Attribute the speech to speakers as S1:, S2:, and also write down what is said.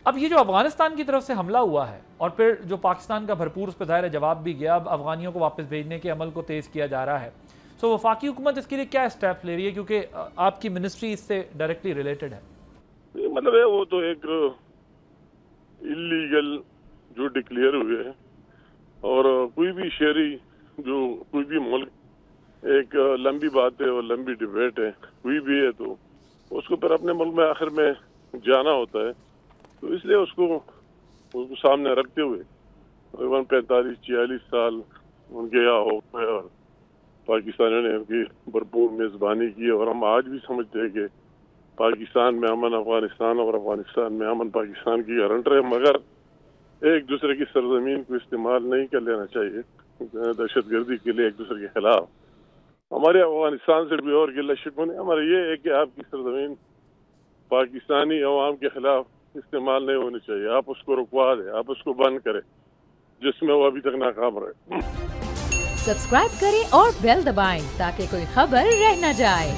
S1: اب یہ جو افغانستان کی طرف سے حملہ ہوا ہے اور پھر جو پاکستان کا بھرپور اس پہ ظاہر جواب بھی گیا، اب افغانیوں کو واپس بھیجنے کے عمل کو تیز کیا جا رہا ہے، سو وفاقی حکومت اس کے لیے کیا اسٹیپ لے رہی ہے، کیونکہ آپ کی منسٹری اس سے ڈائریکٹلی ریلیٹڈ ہے؟
S2: مطلب ہے وہ تو ایک اللیگل جو ڈکلیئر ہوئے ہیں، اور کوئی بھی شہری جو کوئی بھی ملک ایک لمبی بات ہے اور لمبی ڈبیٹ ہے کوئی بھی ہے، تو اس کو پھر اپنے ملک میں آخر میں جانا ہوتا ہے، تو اس لیے اس کو سامنے رکھتے ہوئے تقریباً 45-46 سال ان کے یہاں ہو گئے اور پاکستانیوں نے ان کی بھرپور میزبانی کی، اور ہم آج بھی سمجھتے ہیں کہ پاکستان میں امن افغانستان اور افغانستان میں امن پاکستان کی گارنٹر ہے، مگر ایک دوسرے کی سرزمین کو استعمال نہیں کر لینا چاہیے دہشت گردی کے لیے ایک دوسرے کے خلاف۔ ہمارے افغانستان سے بھی اور گلہ شکوہ نہیں، ہمارا یہ ہے کہ آپ کی سرزمین پاکستانی عوام کے خلاف استعمال نہیں ہونی چاہیے، آپ اس کو رکوا دیں، آپ اس کو بند کریں، جس میں وہ ابھی تک ناکام رہے۔
S3: سبسکرائب کریں اور بیل دبائیں تاکہ کوئی خبر رہ نہ جائے۔